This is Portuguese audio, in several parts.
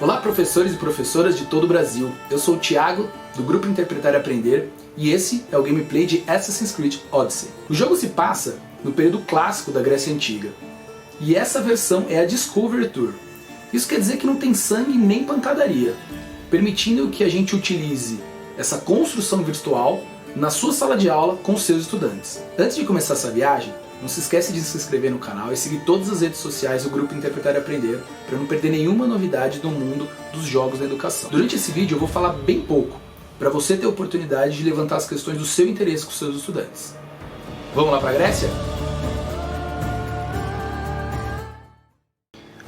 Olá, professores e professoras de todo o Brasil. Eu sou o Thiago, do Grupo Interpretar e Aprender, e esse é o gameplay de Assassin's Creed Odyssey. O jogo se passa no período clássico da Grécia Antiga, e essa versão é a Discovery Tour. Isso quer dizer que não tem sangue nem pancadaria, permitindo que a gente utilize essa construção virtual na sua sala de aula com seus estudantes. Antes de começar essa viagem, não se esquece de se inscrever no canal e seguir todas as redes sociais do Grupo Interpretar e Aprender para não perder nenhuma novidade do mundo dos jogos da educação. Durante esse vídeo eu vou falar bem pouco, para você ter a oportunidade de levantar as questões do seu interesse com seus estudantes. Vamos lá para a Grécia?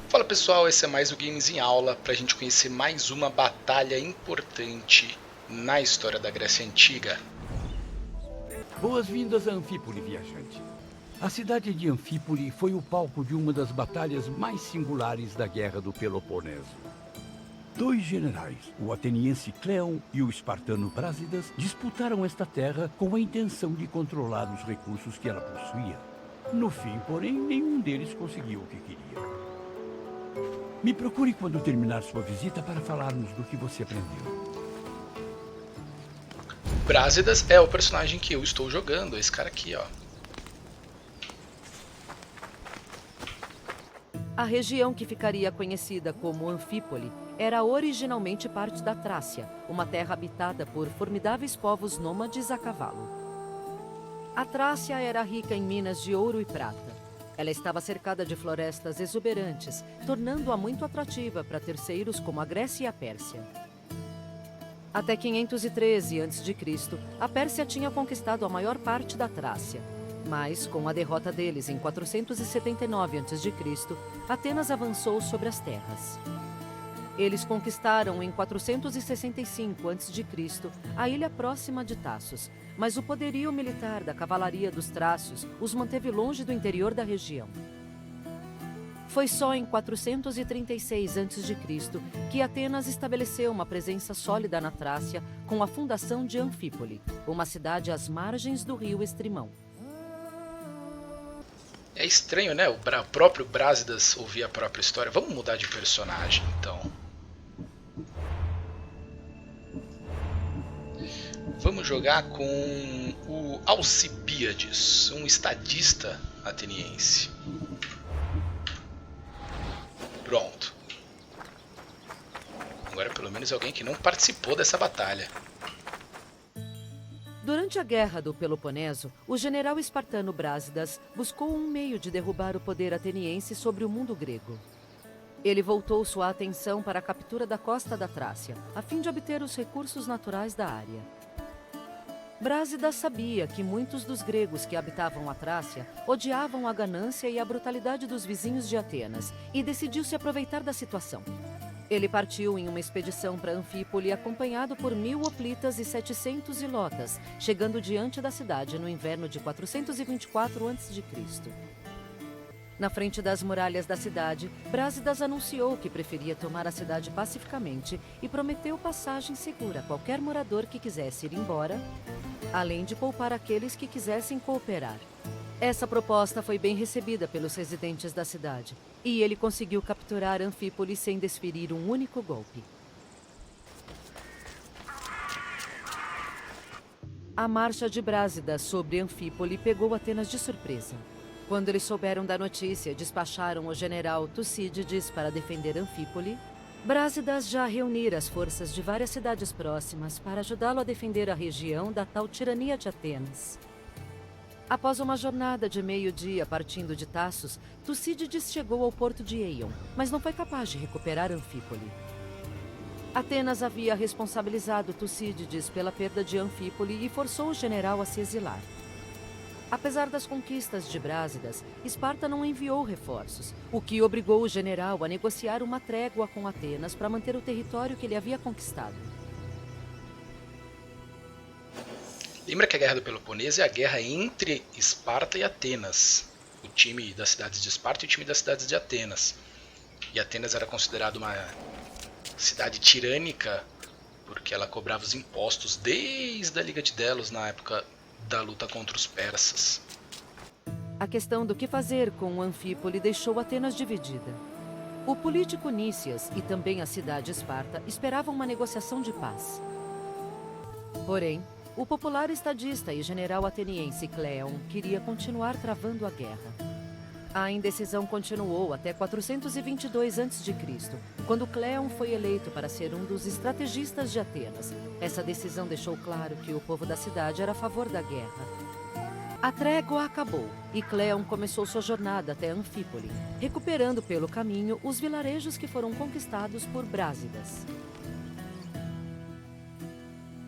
Fala pessoal, esse é mais o Games em Aula para a gente conhecer mais uma batalha importante na história da Grécia Antiga. Boas-vindas a Anfípole, viajante. A cidade de Anfípole foi o palco de uma das batalhas mais singulares da Guerra do Peloponeso. Dois generais, o ateniense Cleon e o espartano Brásidas, disputaram esta terra com a intenção de controlar os recursos que ela possuía. No fim, porém, nenhum deles conseguiu o que queria. Me procure quando terminar sua visita para falarmos do que você aprendeu. Brásidas é o personagem que eu estou jogando, esse cara aqui, ó. A região que ficaria conhecida como Anfípole era originalmente parte da Trácia, uma terra habitada por formidáveis povos nômades a cavalo. A Trácia era rica em minas de ouro e prata. Ela estava cercada de florestas exuberantes, tornando-a muito atrativa para terceiros como a Grécia e a Pérsia. Até 513 a.C., a Pérsia tinha conquistado a maior parte da Trácia. Mas, com a derrota deles em 479 a.C., Atenas avançou sobre as terras. Eles conquistaram em 465 a.C. a ilha próxima de Tassos, mas o poderio militar da cavalaria dos trácios os manteve longe do interior da região. Foi só em 436 a.C. que Atenas estabeleceu uma presença sólida na Trácia com a fundação de Anfípole, uma cidade às margens do rio Estrimão. É estranho, né? O próprio Brásidas ouvir a própria história. Vamos mudar de personagem, então. Vamos jogar com o Alcibíades, um estadista ateniense. Pronto. Agora pelo menos alguém que não participou dessa batalha. Durante a Guerra do Peloponeso, o general espartano Brásidas buscou um meio de derrubar o poder ateniense sobre o mundo grego. Ele voltou sua atenção para a captura da costa da Trácia, a fim de obter os recursos naturais da área. Brásidas sabia que muitos dos gregos que habitavam a Trácia odiavam a ganância e a brutalidade dos vizinhos de Atenas e decidiu se aproveitar da situação. Ele partiu em uma expedição para Anfípole acompanhado por 1000 hoplitas e 700 ilotas, chegando diante da cidade no inverno de 424 a.C. Na frente das muralhas da cidade, Brásidas anunciou que preferia tomar a cidade pacificamente e prometeu passagem segura a qualquer morador que quisesse ir embora, além de poupar aqueles que quisessem cooperar. Essa proposta foi bem recebida pelos residentes da cidade, e ele conseguiu capturar Anfípole sem desferir um único golpe. A marcha de Brásidas sobre Anfípole pegou Atenas de surpresa. Quando eles souberam da notícia, despacharam o general Tucídides para defender Anfípole. Brásidas já reunira as forças de várias cidades próximas para ajudá-lo a defender a região da tal tirania de Atenas. Após uma jornada de meio-dia partindo de Tassos, Tucídides chegou ao porto de Eion, mas não foi capaz de recuperar Anfípole. Atenas havia responsabilizado Tucídides pela perda de Anfípole e forçou o general a se exilar. Apesar das conquistas de Brásidas, Esparta não enviou reforços, o que obrigou o general a negociar uma trégua com Atenas para manter o território que ele havia conquistado. Lembra que a Guerra do Peloponeso é a guerra entre Esparta e Atenas. O time das cidades de Esparta e o time das cidades de Atenas. E Atenas era considerada uma cidade tirânica porque ela cobrava os impostos desde a Liga de Delos na época da luta contra os persas. A questão do que fazer com Anfípole deixou Atenas dividida. O político Nícias e também a cidade Esparta esperavam uma negociação de paz. Porém, o popular estadista e general ateniense Cleon queria continuar travando a guerra. A indecisão continuou até 422 a.C., quando Cleon foi eleito para ser um dos estrategistas de Atenas. Essa decisão deixou claro que o povo da cidade era a favor da guerra. A trégua acabou e Cleon começou sua jornada até Anfípole, recuperando pelo caminho os vilarejos que foram conquistados por Brásidas.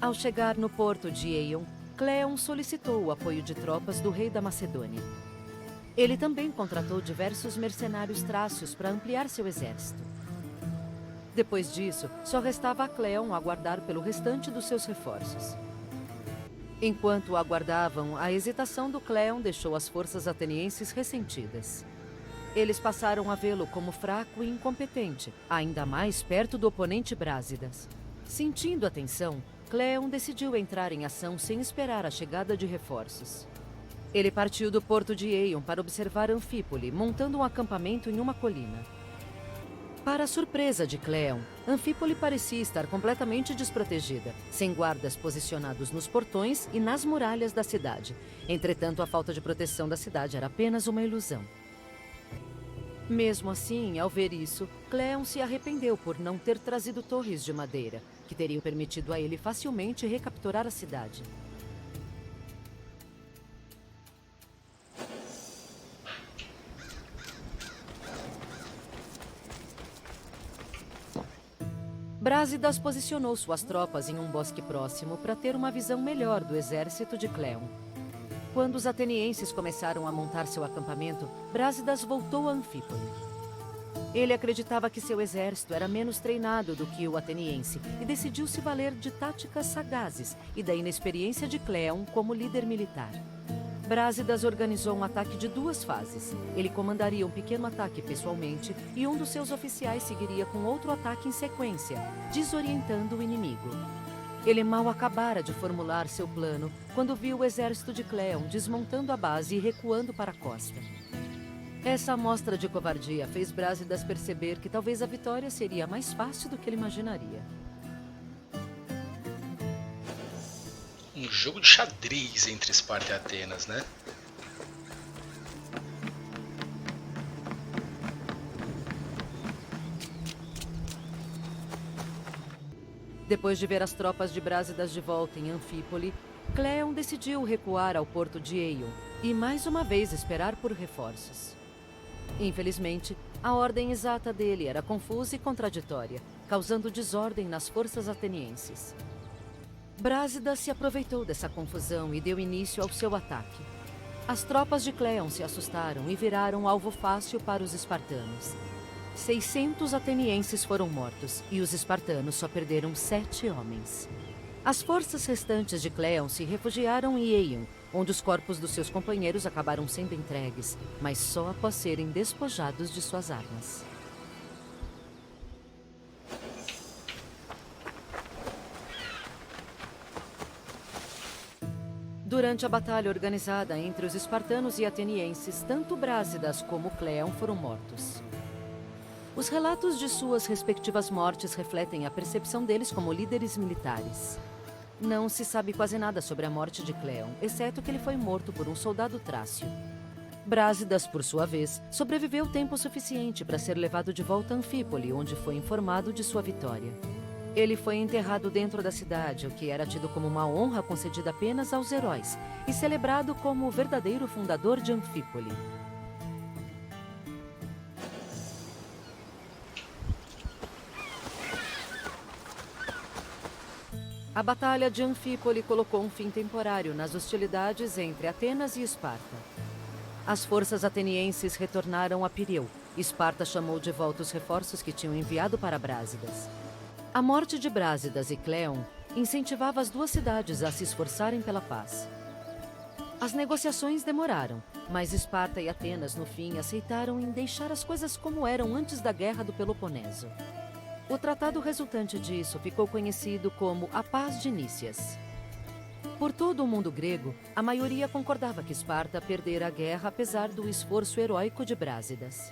Ao chegar no porto de Eion, Cleon solicitou o apoio de tropas do rei da Macedônia. Ele também contratou diversos mercenários trácios para ampliar seu exército. Depois disso, só restava a Cleon aguardar pelo restante dos seus reforços. Enquanto aguardavam, a hesitação do Cleon deixou as forças atenienses ressentidas. Eles passaram a vê-lo como fraco e incompetente, ainda mais perto do oponente Brásidas. Sentindo a tensão, Cleon decidiu entrar em ação sem esperar a chegada de reforços. Ele partiu do porto de Eion para observar Anfípole, montando um acampamento em uma colina. Para a surpresa de Cleon, Anfípole parecia estar completamente desprotegida, sem guardas posicionados nos portões e nas muralhas da cidade. Entretanto, a falta de proteção da cidade era apenas uma ilusão. Mesmo assim, ao ver isso, Cleon se arrependeu por não ter trazido torres de madeira, que teriam permitido a ele facilmente recapturar a cidade. Brásidas posicionou suas tropas em um bosque próximo para ter uma visão melhor do exército de Cleon. Quando os atenienses começaram a montar seu acampamento, Brásidas voltou a Anfípole. Ele acreditava que seu exército era menos treinado do que o ateniense e decidiu se valer de táticas sagazes e da inexperiência de Cleon como líder militar. Brásidas organizou um ataque de 2 fases. Ele comandaria um pequeno ataque pessoalmente e um dos seus oficiais seguiria com outro ataque em sequência, desorientando o inimigo. Ele mal acabara de formular seu plano quando viu o exército de Cleon desmontando a base e recuando para a costa. Essa amostra de covardia fez Brásidas perceber que talvez a vitória seria mais fácil do que ele imaginaria. Um jogo de xadrez entre Esparta e Atenas, né? Depois de ver as tropas de Brásidas de volta em Anfípole, Cleon decidiu recuar ao porto de Eion e mais uma vez esperar por reforços. Infelizmente, a ordem exata dele era confusa e contraditória, causando desordem nas forças atenienses. Brásidas se aproveitou dessa confusão e deu início ao seu ataque. As tropas de Cleon se assustaram e viraram alvo fácil para os espartanos. 600 atenienses foram mortos e os espartanos só perderam 7 homens. As forças restantes de Cleon se refugiaram em Eion, onde os corpos dos seus companheiros acabaram sendo entregues, mas só após serem despojados de suas armas. Durante a batalha organizada entre os espartanos e atenienses, tanto Brásidas como Cleon foram mortos. Os relatos de suas respectivas mortes refletem a percepção deles como líderes militares. Não se sabe quase nada sobre a morte de Cleon, exceto que ele foi morto por um soldado trácio. Brásidas, por sua vez, sobreviveu tempo suficiente para ser levado de volta a Anfípole, onde foi informado de sua vitória. Ele foi enterrado dentro da cidade, o que era tido como uma honra concedida apenas aos heróis, e celebrado como o verdadeiro fundador de Anfípole. A Batalha de Anfípole colocou um fim temporário nas hostilidades entre Atenas e Esparta. As forças atenienses retornaram a Pireu. Esparta chamou de volta os reforços que tinham enviado para Brásidas. A morte de Brásidas e Cleon incentivava as 2 cidades a se esforçarem pela paz. As negociações demoraram, mas Esparta e Atenas, no fim, aceitaram em deixar as coisas como eram antes da Guerra do Peloponeso. O tratado resultante disso ficou conhecido como a Paz de Nícias. Por todo o mundo grego, a maioria concordava que Esparta perdera a guerra apesar do esforço heróico de Brásidas.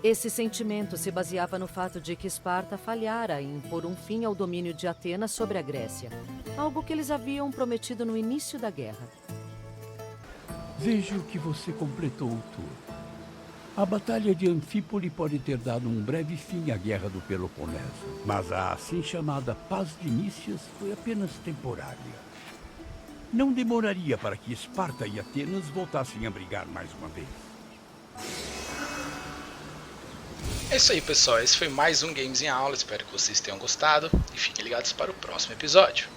Esse sentimento se baseava no fato de que Esparta falhara em pôr um fim ao domínio de Atenas sobre a Grécia, algo que eles haviam prometido no início da guerra. Vejo que você completou tudo. A Batalha de Anfípole pode ter dado um breve fim à Guerra do Peloponeso, mas a assim chamada Paz de Nícias foi apenas temporária. Não demoraria para que Esparta e Atenas voltassem a brigar mais uma vez. É isso aí, pessoal. Esse foi mais um Games em Aula. Espero que vocês tenham gostado e fiquem ligados para o próximo episódio.